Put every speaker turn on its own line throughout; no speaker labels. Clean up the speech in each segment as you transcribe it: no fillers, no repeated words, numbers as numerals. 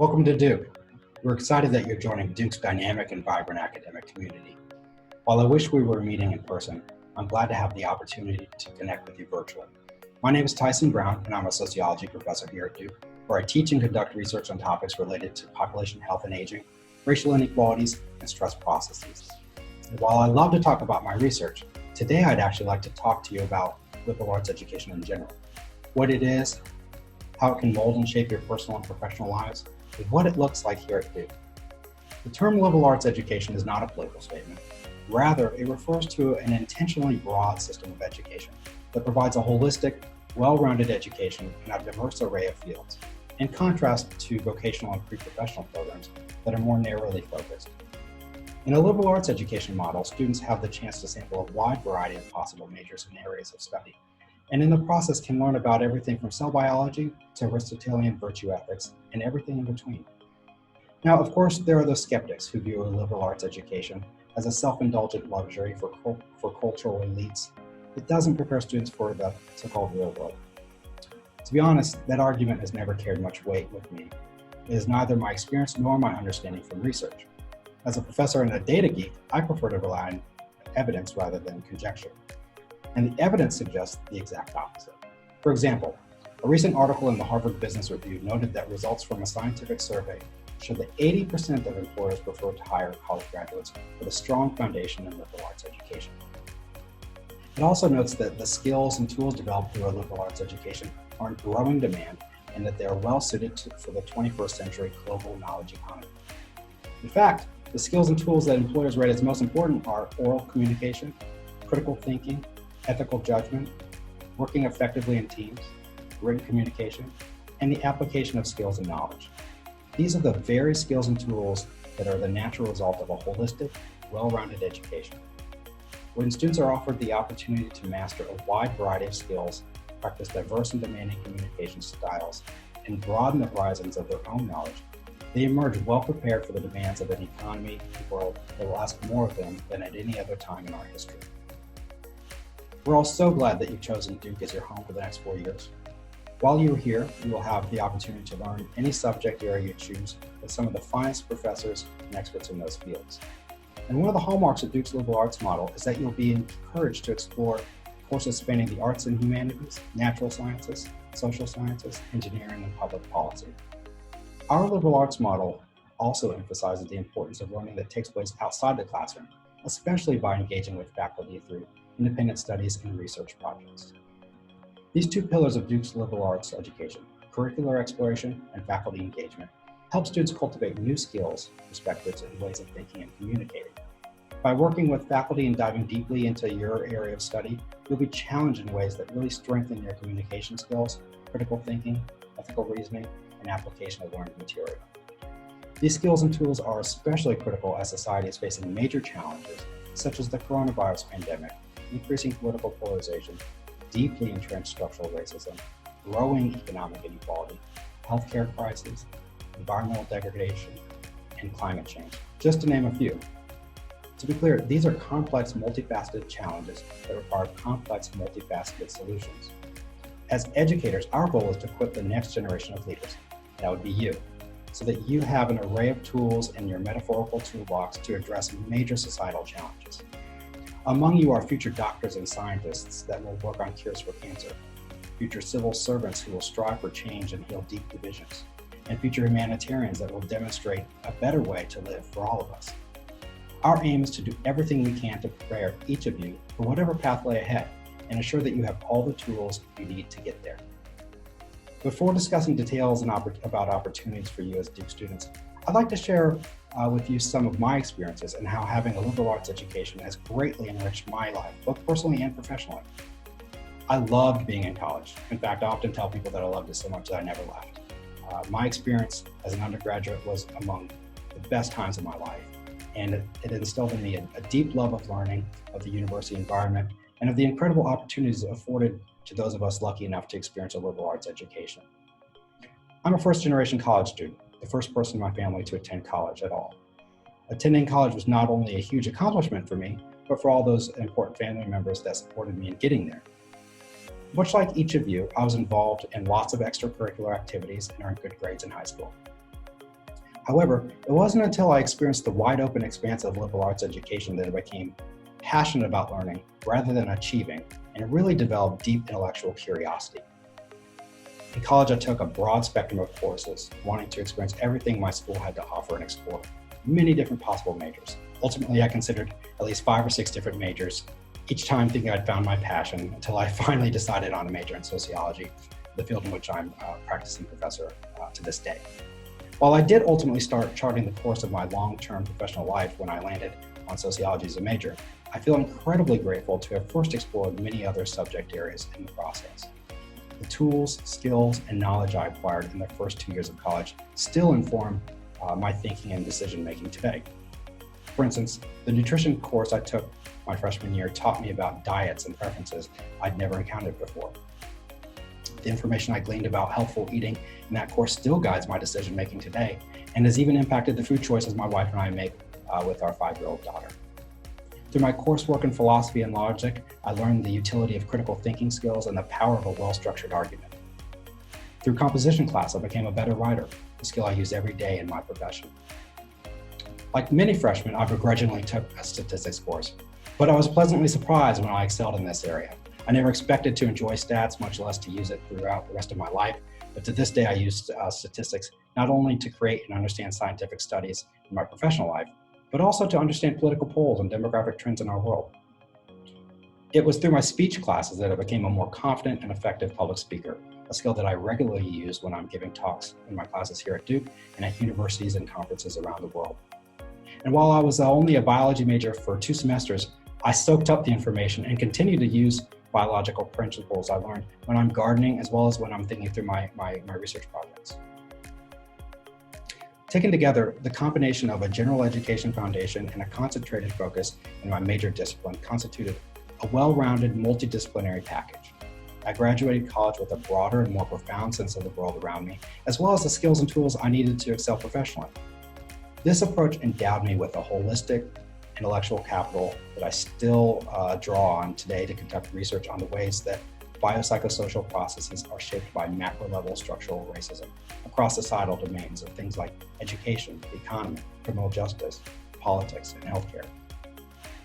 Welcome to Duke. We're excited that you're joining Duke's dynamic and vibrant academic community. While I wish we were meeting in person, I'm glad to have the opportunity to connect with you virtually. My name is Tyson Brown, and I'm a sociology professor here at Duke, where I teach and conduct research on topics related to population health and aging, racial inequalities, and stress processes. And while I love to talk about my research, today I'd actually like to talk to you about liberal arts education in general, what it is, how it can mold and shape your personal and professional lives, and what it looks like here at Duke. The term liberal arts education is not a political statement. Rather, it refers to an intentionally broad system of education that provides a holistic, well-rounded education in a diverse array of fields, in contrast to vocational and pre-professional programs that are more narrowly focused. In a liberal arts education model, students have the chance to sample a wide variety of possible majors and areas of study, and in the process can learn about everything from cell biology to Aristotelian virtue ethics and everything in between. Now, of course, there are those skeptics who view a liberal arts education as a self-indulgent luxury for cultural elites that doesn't prepare students for the so-called real world. To be honest, that argument has never carried much weight with me. It is neither my experience nor my understanding from research. As a professor and a data geek, I prefer to rely on evidence rather than conjecture. And the evidence suggests the exact opposite. For example, a recent article in the Harvard Business Review noted that results from a scientific survey showed that 80% of employers prefer to hire college graduates with a strong foundation in liberal arts education. It also notes that the skills and tools developed through a liberal arts education are in growing demand and that they are well suited for the 21st century global knowledge economy. In fact, the skills and tools that employers rate as most important are oral communication, critical thinking, ethical judgment, working effectively in teams, written communication, and the application of skills and knowledge. These are the very skills and tools that are the natural result of a holistic, well-rounded education. When students are offered the opportunity to master a wide variety of skills, practice diverse and demanding communication styles, and broaden the horizons of their own knowledge, they emerge well prepared for the demands of an economy and world that will ask more of them than at any other time in our history. We're all so glad that you've chosen Duke as your home for the next 4 years. While you're here, you will have the opportunity to learn any subject area you choose with some of the finest professors and experts in those fields. And one of the hallmarks of Duke's liberal arts model is that you'll be encouraged to explore courses spanning the arts and humanities, natural sciences, social sciences, engineering, and public policy. Our liberal arts model also emphasizes the importance of learning that takes place outside the classroom, especially by engaging with faculty through independent studies and research projects. These two pillars of Duke's liberal arts education, curricular exploration and faculty engagement, help students cultivate new skills, perspectives, and ways of thinking and communicating. By working with faculty and diving deeply into your area of study, you'll be challenged in ways that really strengthen your communication skills, critical thinking, ethical reasoning, and application of learned material. These skills and tools are especially critical as society is facing major challenges, such as the coronavirus pandemic, increasing political polarization, deeply entrenched structural racism, growing economic inequality, healthcare crises, environmental degradation, and climate change, just to name a few. To be clear, these are complex, multifaceted challenges that require complex, multifaceted solutions. As educators, our goal is to equip the next generation of leaders, that would be you, so that you have an array of tools in your metaphorical toolbox to address major societal challenges. Among you are future doctors and scientists that will work on cures for cancer, future civil servants who will strive for change and heal deep divisions, and future humanitarians that will demonstrate a better way to live for all of us. Our aim is to do everything we can to prepare each of you for whatever path lay ahead and ensure that you have all the tools you need to get there. Before discussing details about opportunities for you as Duke students, I'd like to share with you some of my experiences and how having a liberal arts education has greatly enriched my life, both personally and professionally. I loved being in college. In fact, I often tell people that I loved it so much that I never left. My experience as an undergraduate was among the best times of my life, and it instilled in me a deep love of learning, of the university environment, and of the incredible opportunities afforded to those of us lucky enough to experience a liberal arts education. I'm a first-generation college student, the first person in my family to attend college at all. Attending college was not only a huge accomplishment for me, but for all those important family members that supported me in getting there. Much like each of you, I was involved in lots of extracurricular activities and earned good grades in high school. However, it wasn't until I experienced the wide open expanse of liberal arts education that I became passionate about learning rather than achieving, and really developed deep intellectual curiosity. In college, I took a broad spectrum of courses, wanting to experience everything my school had to offer and explore many different possible majors. Ultimately, I considered at least 5 or 6 different majors, each time thinking I'd found my passion, until I finally decided on a major in sociology, the field in which I'm a practicing professor to this day. While I did ultimately start charting the course of my long-term professional life when I landed on sociology as a major, I feel incredibly grateful to have first explored many other subject areas in the process. The tools, skills, and knowledge I acquired in the first 2 years of college still inform my thinking and decision-making today. For instance, the nutrition course I took my freshman year taught me about diets and preferences I'd never encountered before. The information I gleaned about healthful eating in that course still guides my decision-making today, and has even impacted the food choices my wife and I make with our 5-year-old daughter. Through my coursework in philosophy and logic, I learned the utility of critical thinking skills and the power of a well-structured argument. Through composition class, I became a better writer, a skill I use every day in my profession. Like many freshmen, I begrudgingly took a statistics course, but I was pleasantly surprised when I excelled in this area. I never expected to enjoy stats, much less to use it throughout the rest of my life, but to this day I use statistics not only to create and understand scientific studies in my professional life, but also to understand political polls and demographic trends in our world. It was through my speech classes that I became a more confident and effective public speaker, a skill that I regularly use when I'm giving talks in my classes here at Duke and at universities and conferences around the world. And while I was only a biology major for 2 semesters, I soaked up the information and continue to use biological principles I learned when I'm gardening, as well as when I'm thinking through my research projects. Taken together, the combination of a general education foundation and a concentrated focus in my major discipline constituted a well-rounded multidisciplinary package. I graduated college with a broader and more profound sense of the world around me, as well as the skills and tools I needed to excel professionally. This approach endowed me with a holistic intellectual capital that I still draw on today to conduct research on the ways that biopsychosocial processes are shaped by macro-level structural racism across societal domains of things like education, the economy, criminal justice, politics, and healthcare.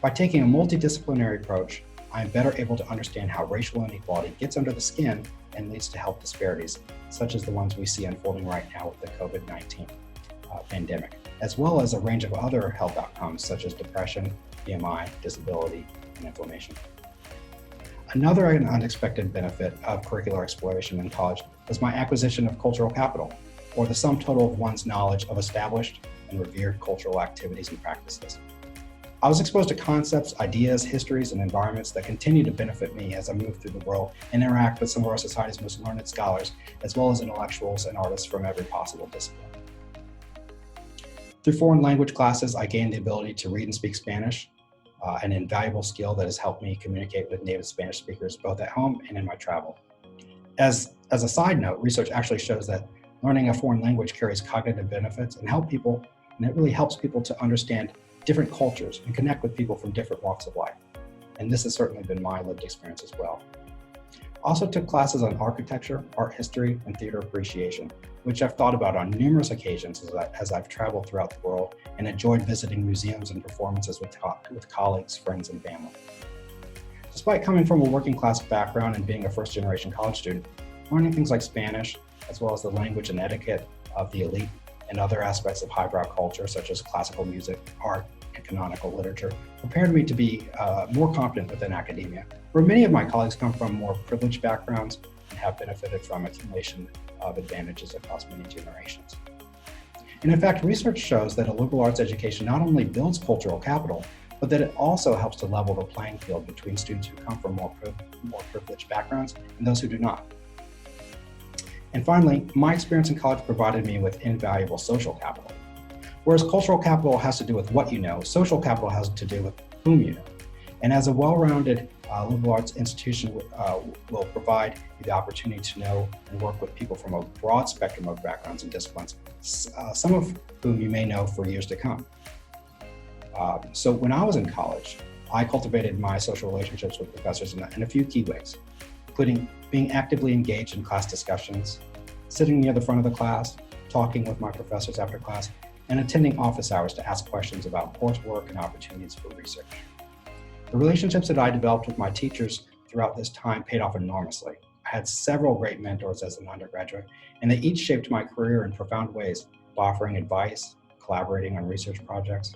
By taking a multidisciplinary approach, I am better able to understand how racial inequality gets under the skin and leads to health disparities, such as the ones we see unfolding right now with the COVID-19 pandemic, as well as a range of other health outcomes such as depression, BMI, disability, and inflammation. Another unexpected benefit of curricular exploration in college was my acquisition of cultural capital, or the sum total of one's knowledge of established and revered cultural activities and practices. I was exposed to concepts, ideas, histories, and environments that continue to benefit me as I move through the world and interact with some of our society's most learned scholars, as well as intellectuals and artists from every possible discipline. Through foreign language classes, I gained the ability to read and speak Spanish, an invaluable skill that has helped me communicate with native Spanish speakers both at home and in my travel. As a side note, research actually shows that learning a foreign language carries cognitive benefits and it really helps people to understand different cultures and connect with people from different walks of life. And this has certainly been my lived experience as well. I also took classes on architecture, art history, and theater appreciation, which I've thought about on numerous occasions as I've traveled throughout the world and enjoyed visiting museums and performances with colleagues, friends, and family. Despite coming from a working class background and being a first-generation college student, learning things like Spanish, as well as the language and etiquette of the elite and other aspects of highbrow culture, such as classical music, art, and canonical literature, prepared me to be more confident within academia, where many of my colleagues come from more privileged backgrounds and have benefited from accumulation of advantages across many generations. And in fact, research shows that a liberal arts education not only builds cultural capital, but that it also helps to level the playing field between students who come from more privileged backgrounds and those who do not. And finally, my experience in college provided me with invaluable social capital. Whereas cultural capital has to do with what you know, social capital has to do with whom you know. And as a well-rounded liberal arts institution will provide you the opportunity to know and work with people from a broad spectrum of backgrounds and disciplines, some of whom you may know for years to come. So when I was in college, I cultivated my social relationships with professors in a few key ways, including being actively engaged in class discussions, sitting near the front of the class, talking with my professors after class, and attending office hours to ask questions about coursework and opportunities for research. The relationships that I developed with my teachers throughout this time paid off enormously. I had several great mentors as an undergraduate, and they each shaped my career in profound ways by offering advice, collaborating on research projects,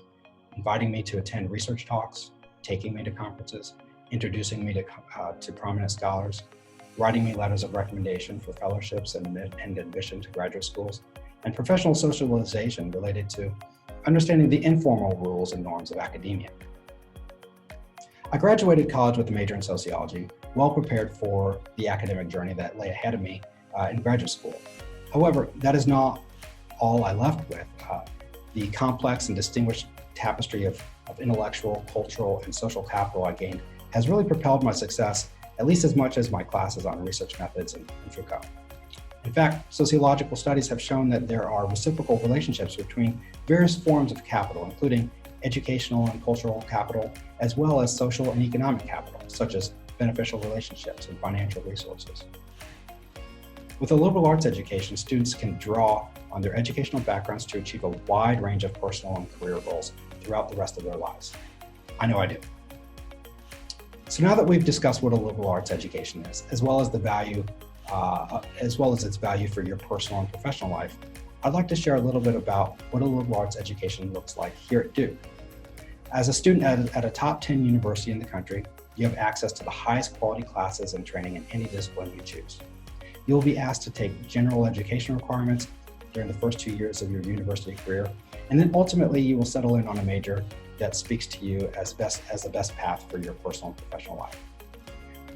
inviting me to attend research talks, taking me to conferences, introducing me to prominent scholars, writing me letters of recommendation for fellowships and admission to graduate schools, and professional socialization related to understanding the informal rules and norms of academia. I graduated college with a major in sociology, well prepared for the academic journey that lay ahead of me in graduate school. However, that is not all I left with. The complex and distinguished tapestry of intellectual, cultural, and social capital I gained has really propelled my success at least as much as my classes on research methods and Foucault. In fact, sociological studies have shown that there are reciprocal relationships between various forms of capital, including educational and cultural capital, as well as social and economic capital, such as beneficial relationships and financial resources. With a liberal arts education, students can draw on their educational backgrounds to achieve a wide range of personal and career goals throughout the rest of their lives. I know I do. So now that we've discussed what a liberal arts education is, as well as its value for your personal and professional life, I'd like to share a little bit about what a liberal arts education looks like here at Duke. As a student at a top 10 university in the country, you have access to the highest quality classes and training in any discipline you choose. You will be asked to take general education requirements during the first 2 years of your university career, and then ultimately you will settle in on a major that speaks to you as the best path for your personal and professional life.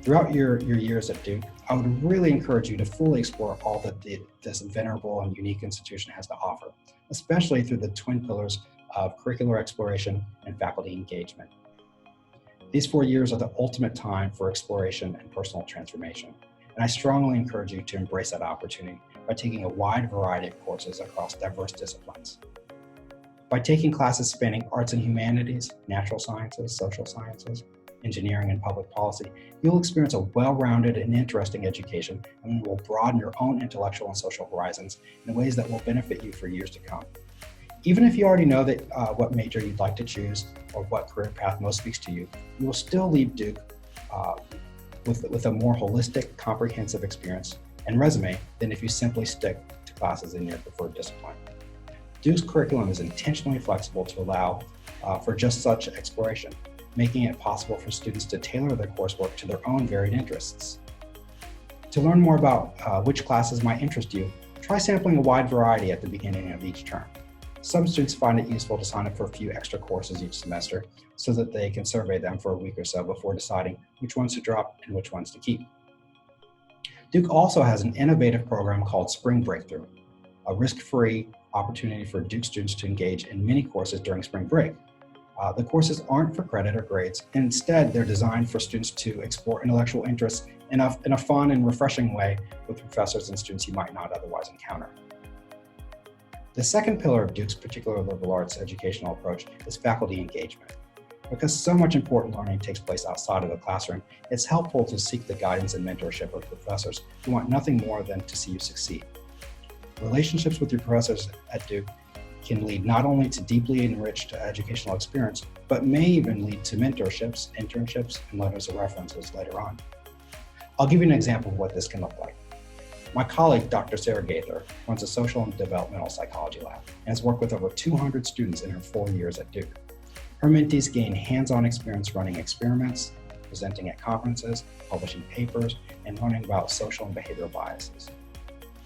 Throughout your years at Duke, I would really encourage you to fully explore all that this venerable and unique institution has to offer, especially through the twin pillars of curricular exploration and faculty engagement. These 4 years are the ultimate time for exploration and personal transformation, and I strongly encourage you to embrace that opportunity by taking a wide variety of courses across diverse disciplines. By taking classes spanning arts and humanities, natural sciences, social sciences, engineering, and public policy, you'll experience a well-rounded and interesting education and will broaden your own intellectual and social horizons in ways that will benefit you for years to come. Even if you already know that what major you'd like to choose or what career path most speaks to you, you will still leave Duke with a more holistic, comprehensive experience and resume than if you simply stick to classes in your preferred discipline. Duke's curriculum is intentionally flexible to allow for just such exploration, making it possible for students to tailor their coursework to their own varied interests. To learn more about which classes might interest you, try sampling a wide variety at the beginning of each term. Some students find it useful to sign up for a few extra courses each semester so that they can survey them for a week or so before deciding which ones to drop and which ones to keep. Duke also has an innovative program called Spring Breakthrough, a risk-free opportunity for Duke students to engage in mini courses during spring break. The courses aren't for credit or grades. Instead, they're designed for students to explore intellectual interests in a fun and refreshing way with professors and students you might not otherwise encounter. The second pillar of Duke's particular liberal arts educational approach is faculty engagement. Because so much important learning takes place outside of the classroom, it's helpful to seek the guidance and mentorship of professors who want nothing more than to see you succeed. Relationships with your professors at Duke can lead not only to deeply enriched educational experience, but may even lead to mentorships, internships, and letters of references later on. I'll give you an example of what this can look like. My colleague, Dr. Sarah Gaither, runs a social and developmental psychology lab and has worked with over 200 students in her 4 years at Duke. Her mentees gain hands-on experience running experiments, presenting at conferences, publishing papers, and learning about social and behavioral biases.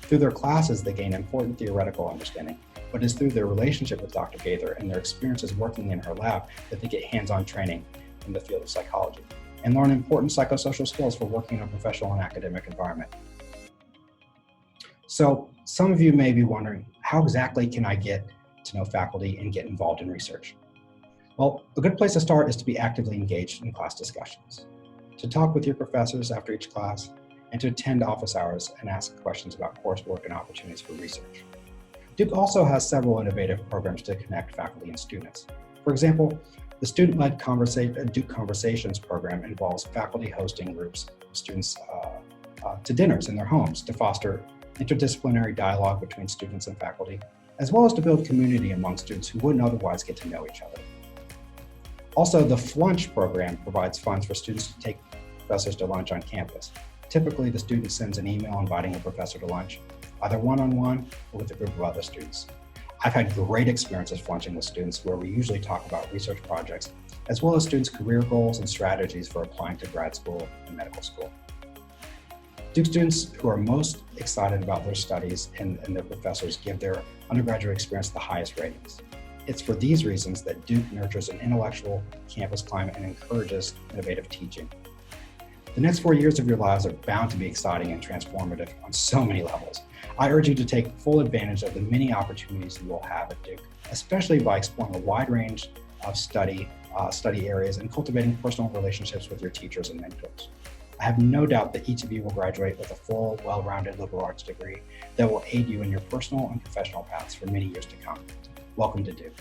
Through their classes, they gain important theoretical understanding, but it's through their relationship with Dr. Gaither and their experiences working in her lab that they get hands-on training in the field of psychology and learn important psychosocial skills for working in a professional and academic environment. So some of you may be wondering, how exactly can I get to know faculty and get involved in research? Well, a good place to start is to be actively engaged in class discussions, to talk with your professors after each class, and to attend office hours and ask questions about coursework and opportunities for research. Duke also has several innovative programs to connect faculty and students. For example, the student-led Duke Conversations program involves faculty hosting groups of students to dinners in their homes to foster interdisciplinary dialogue between students and faculty, as well as to build community among students who wouldn't otherwise get to know each other. Also, the Flunch program provides funds for students to take professors to lunch on campus. Typically, the student sends an email inviting a professor to lunch, either one-on-one or with a group of other students. I've had great experiences flunching with students where we usually talk about research projects, as well as students' career goals and strategies for applying to grad school and medical school. Duke students who are most excited about their studies and their professors give their undergraduate experience the highest ratings. It's for these reasons that Duke nurtures an intellectual campus climate and encourages innovative teaching. The next 4 years of your lives are bound to be exciting and transformative on so many levels. I urge you to take full advantage of the many opportunities you will have at Duke, especially by exploring a wide range of study areas and cultivating personal relationships with your teachers and mentors. I have no doubt that each of you will graduate with a full, well-rounded liberal arts degree that will aid you in your personal and professional paths for many years to come. Welcome to Duke.